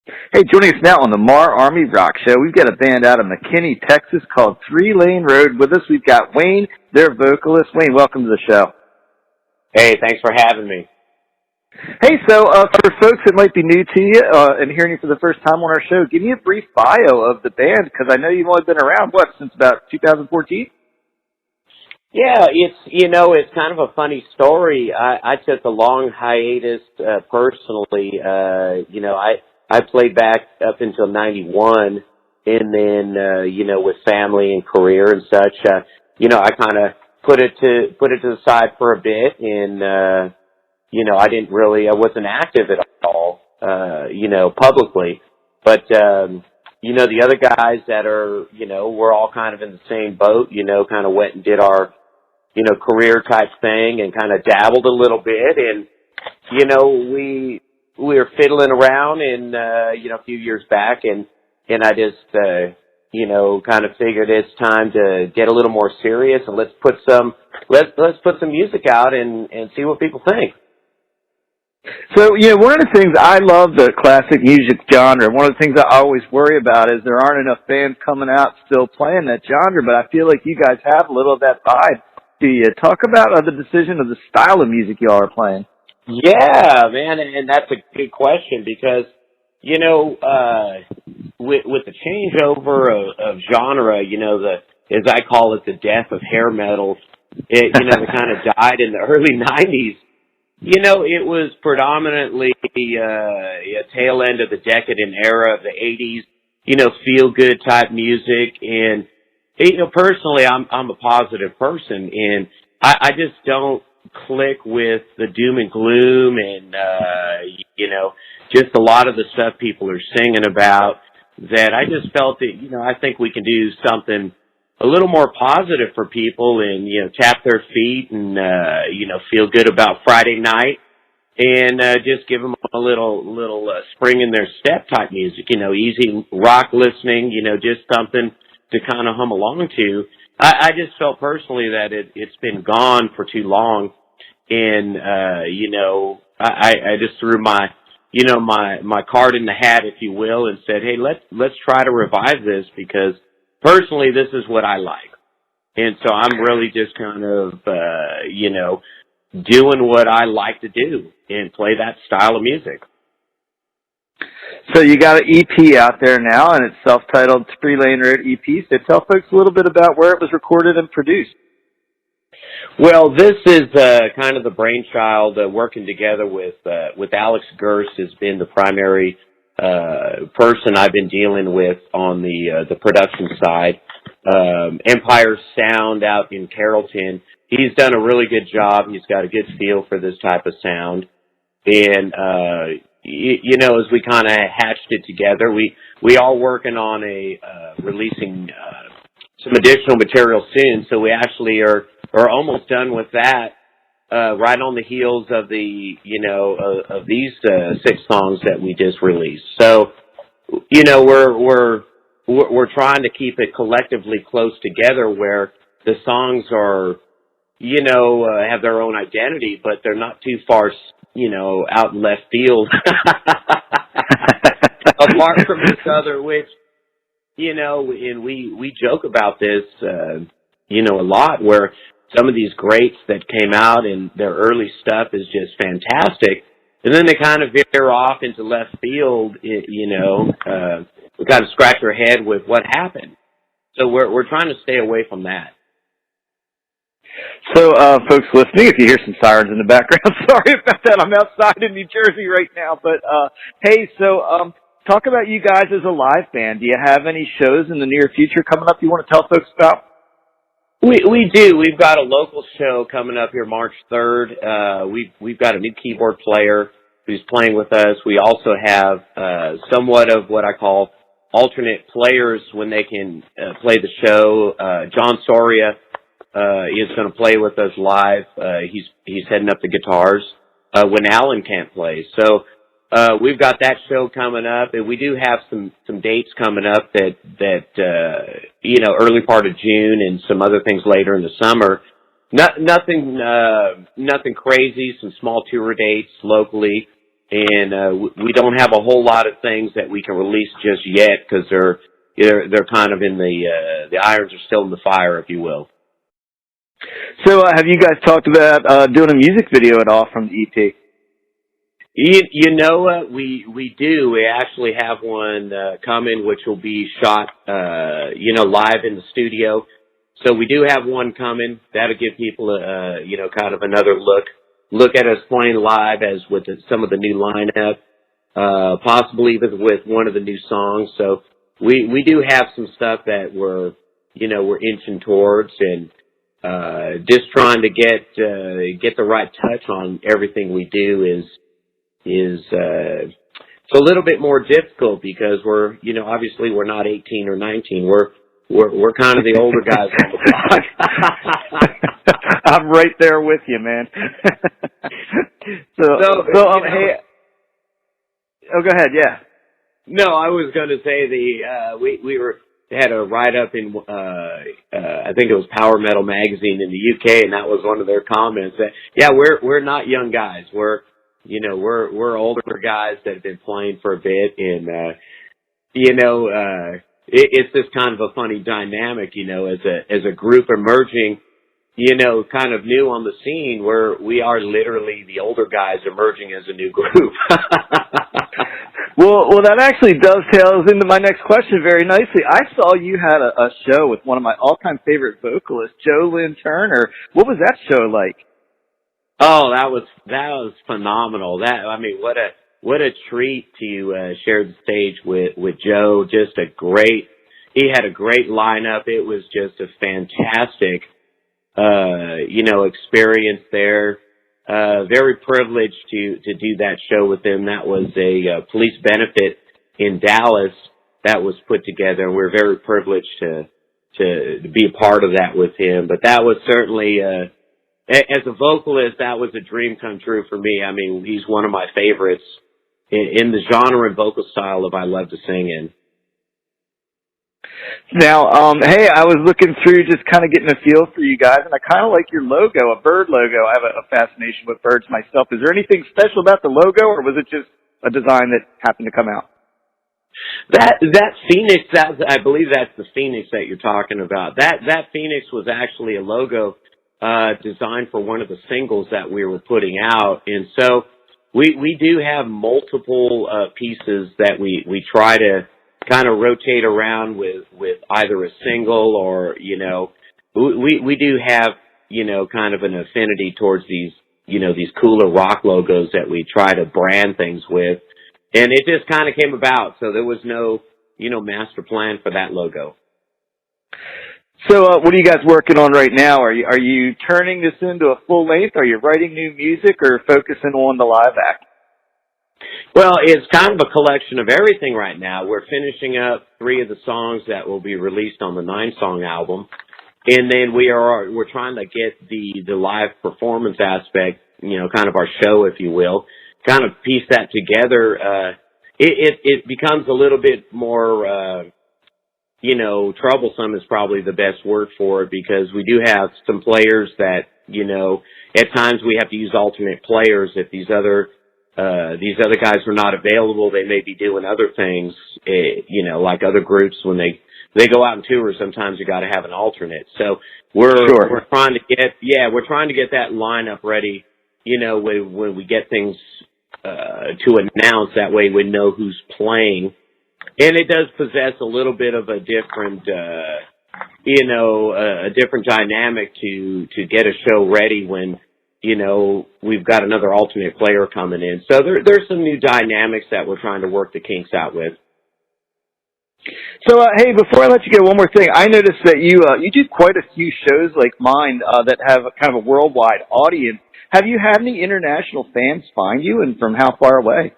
Hey, joining us now on the MARR Army Rock Show, we've got a band out of McKinney, Texas called 3 Lane Road. With us, we've got Wayne, their vocalist. Wayne, welcome to the show. Hey, thanks for having me. Hey, so for folks that might be new to you and hearing you for the first time on our show, give me a brief bio of the band, because I know you've only been around, since about 2014? Yeah, it's kind of a funny story. I took a long hiatus personally. I played back up until 91, and then with family and career and such, I kind of put it to the side for a bit, and I wasn't active at all, publicly. But the other guys that are, we're all kind of in the same boat, kind of went and did our career type thing and kind of dabbled a little bit. And, we were fiddling around in, a few years back, and I just, kind of figured it's time to get a little more serious, and let's put some music out and see what people think. So, one of the things, I love the classic music genre. One of the things I always worry about is there aren't enough bands coming out still playing that genre, but I feel like you guys have a little of that vibe. Do you talk about the decision of the style of music y'all are playing? Yeah, man, and that's a good question because, with the changeover of genre, as I call it, the death of hair metal, it kind of died in the early 90s. It was predominantly a tail end of the decadent era of the 80s, feel good type music. And, personally, I'm a positive person, and I just don't click with the doom and gloom and, just a lot of the stuff people are singing about, that I just felt that, I think we can do something a little more positive for people and, tap their feet and, feel good about Friday night and, just give them a little spring in their step type music, easy rock listening, just something to kind of hum along to. I just felt personally that it's been gone for too long. And, I just threw my card in the hat, if you will, and said, hey, let's try to revive this because personally, this is what I like. And so I'm really just kind of, doing what I like to do and play that style of music. So you got an EP out there now, and it's self-titled 3 Lane Road EP. So tell folks a little bit about where it was recorded and produced. Well, this is kind of the brainchild working together with Alex Gerst has been the primary person I've been dealing with on the production side. Empire Sound out in Carrollton. He's done a really good job. He's got a good feel for this type of sound. And, as we kind of hatched it together, we are working on releasing some additional material soon. So we actually are almost done with that, right on the heels of of these 6 songs that we just released. So, we're trying to keep it collectively close together where the songs are, have their own identity, but they're not too far, out in left field apart from each other, which, and we joke about this, a lot, where some of these greats that came out and their early stuff is just fantastic. And then they kind of veer off into left field, we kind of scratch our head with what happened. So we're trying to stay away from that. So, folks listening, if you hear some sirens in the background, sorry about that. I'm outside in New Jersey right now. But, hey, so talk about you guys as a live band. Do you have any shows in the near future coming up you want to tell folks about? We do. We've got a local show coming up here March 3rd. We've got a new keyboard player who's playing with us. We also have somewhat of what I call alternate players when they can play the show. John Soria is going to play with us live. He's heading up the guitars when Alan can't play. So we've got that show coming up, and we do have some dates coming up that early part of June and some other things later in the summer. Nothing crazy. Some small tour dates locally. and we don't have a whole lot of things that we can release just yet because they're kind of in the irons are still in the fire, if you will. So, have you guys talked about doing a music video at all from the EP? We do. We actually have one coming, which will be shot, live in the studio. So we do have one coming. That'll give people kind of another look at us playing live as with some of the new lineup, possibly even with one of the new songs. So we do have some stuff that we're inching towards, and just trying to get the right touch on everything we do is it's a little bit more difficult because we're obviously we're not 18 or 19. We're kind of the older guys on the block. I'm right there with you, man. Hey, go ahead. Yeah. No, I was going to say we had a write up in I think it was Power Metal magazine in the UK, and that was one of their comments that we're not young guys. We're older guys that have been playing for a bit, and it's just kind of a funny dynamic, as a group emerging, kind of new on the scene, where we are literally the older guys emerging as a new group. Well, that actually dovetails into my next question very nicely. I saw you had a show with one of my all-time favorite vocalists, Joe Lynn Turner. What was that show like? Oh, that was phenomenal. What a treat to share the stage with Joe. He had a great lineup. It was just a fantastic, experience there. Very privileged to do that show with him. That was a police benefit in Dallas that was put together. We're very privileged to be a part of that with him. But that was certainly, as a vocalist, that was a dream come true for me. I mean, he's one of my favorites in the genre and vocal style of I love to sing in. Now, hey, I was looking through just kind of getting a feel for you guys, and I kind of like your logo, a bird logo. I have a fascination with birds myself. Is there anything special about the logo, or was it just a design that happened to come out? That Phoenix, I believe that's the Phoenix that you're talking about. That Phoenix was actually a logo designed for one of the singles that we were putting out. And so we do have multiple pieces that we try to kind of rotate around with either a single or, we do have, kind of an affinity towards these cooler rock logos that we try to brand things with. And it just kind of came about. So there was no, master plan for that logo. So, what are you guys working on right now? Are you turning this into a full length? Are you writing new music or focusing on the live act? Well, it's kind of a collection of everything right now. We're finishing up 3 of the songs that will be released on the 9-song album. And then we're trying to get the live performance aspect, kind of our show, if you will, kind of piece that together. It becomes a little bit more, troublesome is probably the best word for it, because we do have some players that, at times we have to use alternate players. If these other guys are not available, they may be doing other things, like other groups when they go out and tour, sometimes you got to have an alternate. So we're trying to get that lineup ready, when we get things, to announce. That way we know who's playing. And it does possess a little bit of a different, a different dynamic to get a show ready when, we've got another alternate player coming in. So there's some new dynamics that we're trying to work the kinks out with. So, hey, before I let you go, one more thing. I noticed that you do quite a few shows like mine that have kind of a worldwide audience. Have you had any international fans find you, and from how far away?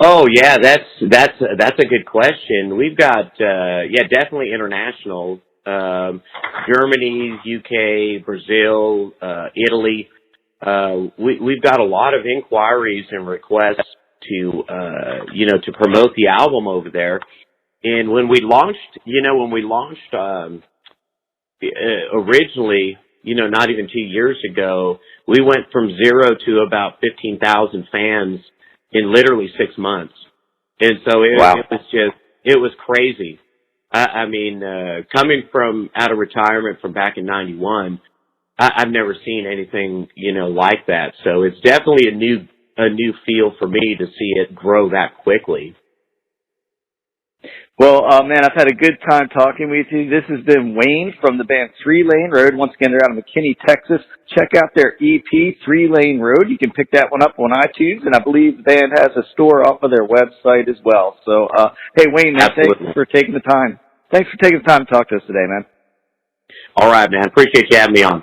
Oh yeah, that's a good question. We've got definitely international. Germany, UK, Brazil, Italy. We've got a lot of inquiries and requests to promote the album over there. And when we launched originally, not even 2 years ago, we went from 0 to about 15,000 fans in literally 6 months. And so Wow. it was crazy. I mean, coming from out of retirement from back in 91, I've never seen anything, like that. So it's definitely a new feel for me to see it grow that quickly. Well, man, I've had a good time talking with you. This has been Wayne from the band 3 Lane Road. Once again, they're out of McKinney, Texas. Check out their EP, 3 Lane Road. You can pick that one up on iTunes, and I believe the band has a store off of their website as well. So, hey, Wayne, man, Absolutely. thanks for taking the time. Thanks for taking the time to talk to us today, man. All right, man. Appreciate you having me on.